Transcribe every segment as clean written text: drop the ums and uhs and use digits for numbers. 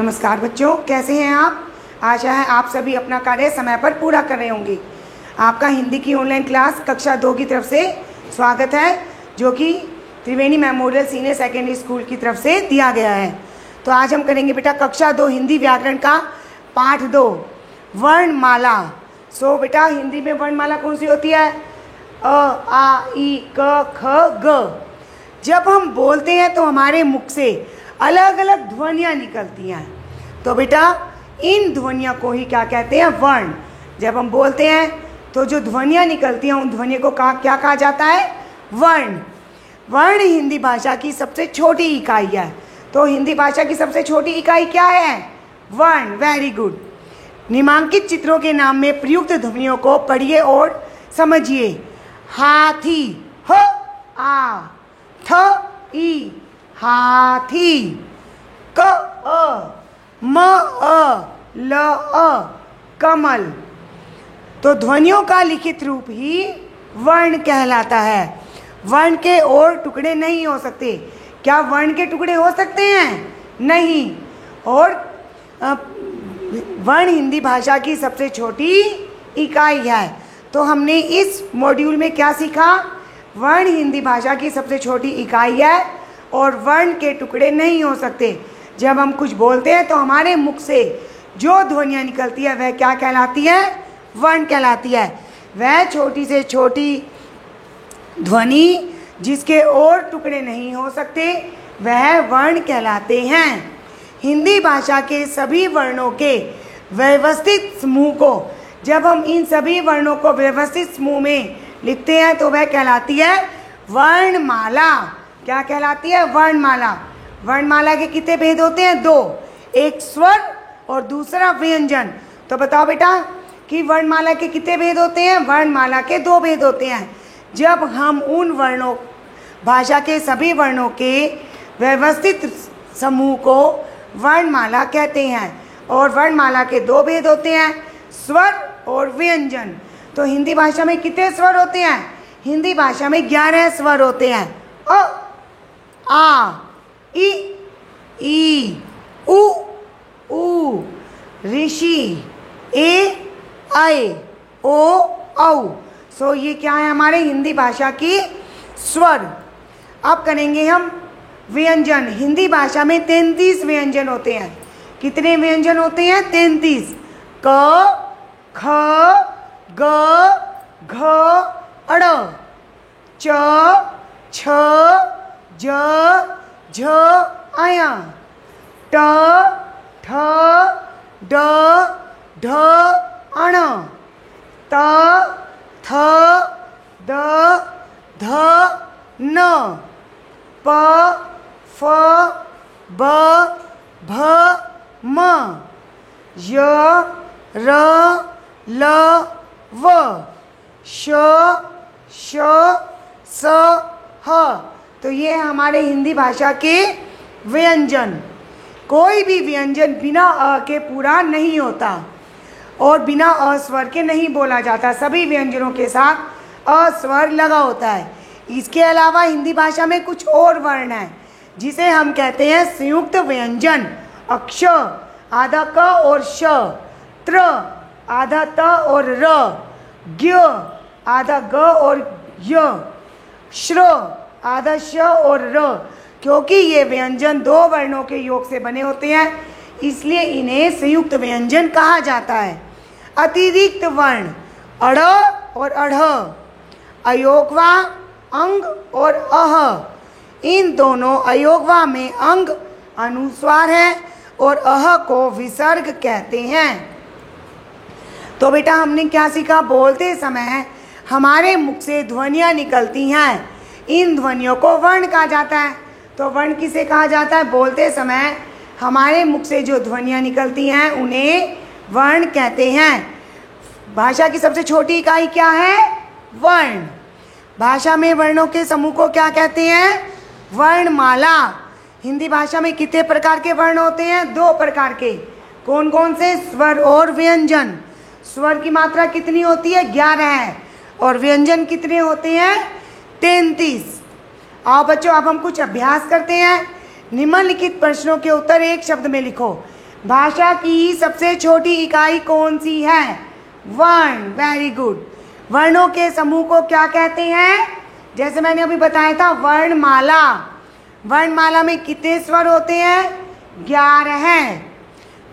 नमस्कार बच्चों, कैसे हैं आप। आशा है आप सभी अपना कार्य समय पर पूरा कर रहे होंगे। आपका हिंदी की ऑनलाइन क्लास कक्षा 2 की तरफ से स्वागत है, जो कि त्रिवेणी मेमोरियल सीनियर सेकेंडरी स्कूल की तरफ से दिया गया है। तो आज हम करेंगे बेटा कक्षा 2 हिंदी व्याकरण का पाठ 2 वर्णमाला। सो बेटा हिंदी में वर्णमाला कौन सी होती है? अ, आ, ई, क, ख, ग। जब हम बोलते हैं तो हमारे मुख से अलग अलग ध्वनियाँ निकलती हैं। तो बेटा इन ध्वनियों को ही क्या कहते हैं? वर्ण। जब हम बोलते हैं तो जो ध्वनियाँ निकलती हैं उन ध्वनियों को क्या कहा जाता है? वर्ण। वर्ण हिंदी भाषा की सबसे छोटी इकाई है। तो हिंदी भाषा की सबसे छोटी इकाई क्या है? वर्ण। Very good. निम्नांकित चित्रों के नाम में प्रयुक्त ध्वनियों को पढ़िए और समझिए। हाथी, ह आ, थ ई, हाथी। क अ, म अ, ल अ, कमल। तो ध्वनियों का लिखित रूप ही वर्ण कहलाता है। वर्ण के और टुकड़े नहीं हो सकते। क्या वर्ण के टुकड़े हो सकते हैं? नहीं। और वर्ण हिंदी भाषा की सबसे छोटी इकाई है। तो हमने इस मॉड्यूल में क्या सीखा? वर्ण हिंदी भाषा की सबसे छोटी इकाई है और वर्ण के टुकड़े नहीं हो सकते। जब हम कुछ बोलते हैं तो हमारे मुख से जो ध्वनियाँ निकलती है वह क्या कहलाती है? वर्ण कहलाती है। वह छोटी से छोटी ध्वनि जिसके और टुकड़े नहीं हो सकते वह वर्ण कहलाते हैं। हिंदी भाषा के सभी वर्णों के व्यवस्थित समूह को, जब हम इन सभी वर्णों को व्यवस्थित समूह में लिखते हैं तो वह कहलाती है वर्णमाला। क्या कहलाती है? वर्णमाला। वर्णमाला के कितने भेद होते हैं? 2, एक स्वर और दूसरा व्यंजन। तो बताओ बेटा कि वर्णमाला के कितने भेद होते हैं? वर्णमाला के 2 भेद होते हैं। जब हम उन वर्णों, भाषा के सभी वर्णों के व्यवस्थित समूह को वर्णमाला कहते हैं। और वर्णमाला के 2 भेद होते हैं, स्वर और व्यंजन। तो हिंदी भाषा में कितने स्वर होते हैं? हिंदी भाषा में 11 स्वर होते हैं। अ, आ, इ, ई, उ, ऊ, ऋषि, ए, ऐ, ओ, औ। सो ये क्या है? हमारे हिंदी भाषा की स्वर। अब करेंगे हम व्यंजन। हिंदी भाषा में 33 व्यंजन होते हैं। कितने व्यंजन होते हैं? 33। क, ख, ग, घ, अड़, च, छ, ज, झ, अय, ट, ठ, ड, ढ, अण, त, थ, द, ध, न, प, फ, ब, भ, म, य, र, ल, व, श, श, स, ह। तो ये हमारे हिंदी भाषा के व्यंजन। कोई भी व्यंजन बिना अ के पूरा नहीं होता और बिना अ स्वर के नहीं बोला जाता। सभी व्यंजनों के साथ अ स्वर लगा होता है। इसके अलावा हिंदी भाषा में कुछ और वर्ण हैं जिसे हम कहते हैं संयुक्त व्यंजन। अक्ष, आधा क और श, त्र, आधा त और र, ज्ञ, आधा ग और य, श्र, आधा श और र। क्योंकि ये व्यंजन 2 वर्णों के योग से बने होते हैं इसलिए इन्हें संयुक्त व्यंजन कहा जाता है। अतिरिक्त वर्ण अड़ और अढ़, अयोगवा, अंग और अह। इन दोनों अयोगवा में अंग अनुस्वार है और अह को विसर्ग कहते हैं। तो बेटा हमने क्या सीखा? बोलते समय हमारे मुख से ध्वनियाँ निकलती हैं, इन ध्वनियों को वर्ण कहा जाता है। तो वर्ण किसे कहा जाता है? बोलते समय हमारे मुख से जो ध्वनियाँ निकलती हैं उन्हें वर्ण कहते हैं। भाषा की सबसे छोटी इकाई क्या है? वर्ण। भाषा में वर्णों के समूह को क्या कहते हैं? वर्णमाला। हिंदी भाषा में कितने प्रकार के वर्ण होते हैं? 2 प्रकार के। कौन कौन से? स्वर और व्यंजन। स्वर की मात्रा कितनी होती है? 11 है। और व्यंजन कितने होते हैं? 33। आओ बच्चों अब हम कुछ अभ्यास करते हैं। निम्नलिखित प्रश्नों के उत्तर एक शब्द में लिखो। भाषा की सबसे छोटी इकाई कौन सी है? वर्ण। Very good. वर्णों के समूह को क्या कहते हैं? जैसे मैंने अभी बताया था, वर्णमाला। वर्णमाला में कितने स्वर होते हैं? 11 हैं।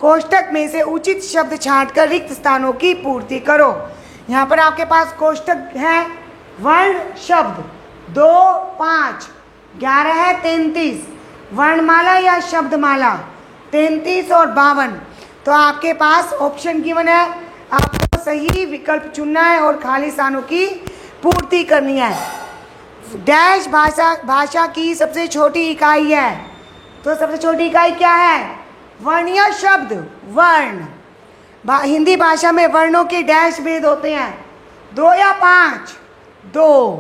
कोष्ठक में से उचित शब्द छांटकर रिक्त स्थानों की पूर्ति करो। यहाँ पर आपके पास कोष्ठक है, वर्ण शब्द 2 5, 11 है 33। वर्णमाला या शब्दमाला 33 और 52। तो आपके पास ऑप्शन गिवन है, आपको सही विकल्प चुनना है और खाली स्थानों की पूर्ति करनी है। डैश भाषा की सबसे छोटी इकाई है। तो सबसे छोटी इकाई क्या है? वर्ण या शब्द? वर्ण। हिंदी भाषा में वर्णों के डैश भेद होते हैं, 2 या 5? 2।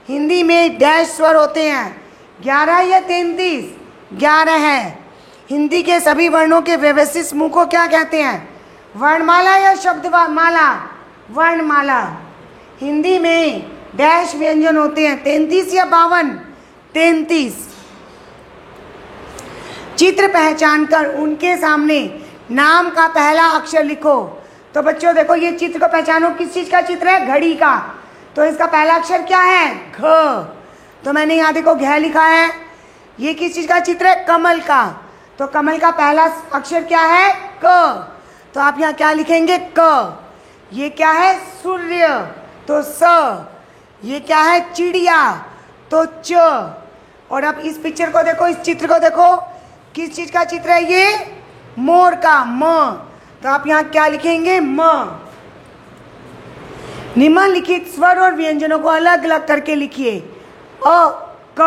हिंदी में डैश स्वर होते हैं, 11 या 33? 11 है। हिंदी के सभी वर्णों के व्यवस्थित समूह को क्या कहते हैं? वर्णमाला या शब्दमाला? वर्णमाला। हिंदी में डैश व्यंजन होते हैं, 33 या 52? 33। चित्र पहचान कर उनके सामने नाम का पहला अक्षर लिखो। तो बच्चों देखो, ये चित्र को पहचानो, किस चीज़ का चित्र है? घड़ी का। तो इसका पहला अक्षर क्या है? घ। तो मैंने यहाँ देखो घ लिखा है। ये किस चीज़ का चित्र है? कमल का। तो कमल का पहला अक्षर क्या है? क। तो आप यहाँ क्या लिखेंगे? क। ये क्या है? सूर्य। तो स। ये क्या है? चिड़िया। तो च। और अब इस पिक्चर को देखो, इस चित्र को देखो, किस चीज़ का चित्र है ये? मोर का। म। तो आप यहाँ क्या लिखेंगे? म। निम्नलिखित स्वर और व्यंजनों को अलग अलग करके लिखिए। अ, क,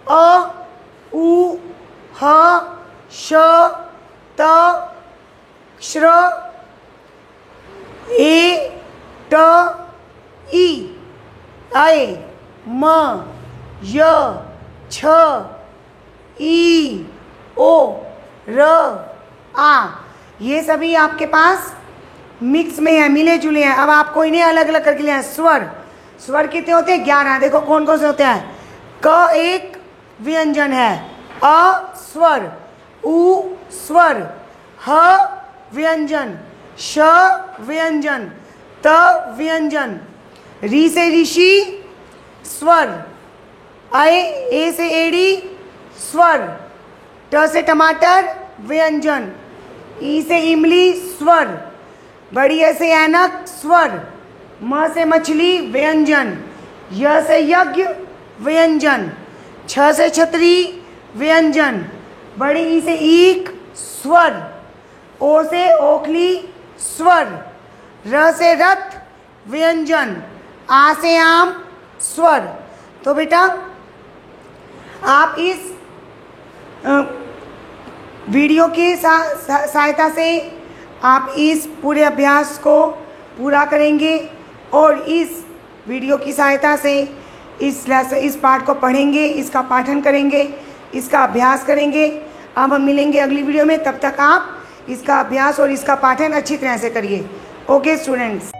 अ, उ, ह, श, त, श्र, ए, ट, ई, ऐ, म, य, छ, ई, ओ, र, आ। ये सभी आपके पास मिक्स में है, मिले जुले हैं। अब आपको इन्हें अलग अलग करके लिया है। स्वर। स्वर कितने होते हैं? 11। देखो कौन कौन से होते हैं। क एक व्यंजन है, अ स्वर, उ स्वर, ह व्यंजन, श व्यंजन, त व्यंजन, री से ऋषि स्वर, ए से एड़ी स्वर, ट से टमाटर व्यंजन, ई से इमली स्वर, बड़ी ए से ऐनक स्वर, म से मछली व्यंजन, य से यज्ञ व्यंजन, छ से छतरी व्यंजन, बड़ी ई से ईक स्वर, ओ से ओखली स्वर, र से रथ व्यंजन, आ से आम स्वर। तो बेटा आप इस वीडियो की सहायता से आप इस पूरे अभ्यास को पूरा करेंगे और इस वीडियो की सहायता से इस पाठ को पढ़ेंगे, इसका पाठन करेंगे, इसका अभ्यास करेंगे। अब हम मिलेंगे अगली वीडियो में, तब तक आप इसका अभ्यास और इसका पाठन अच्छी तरह से करिए। Okay students.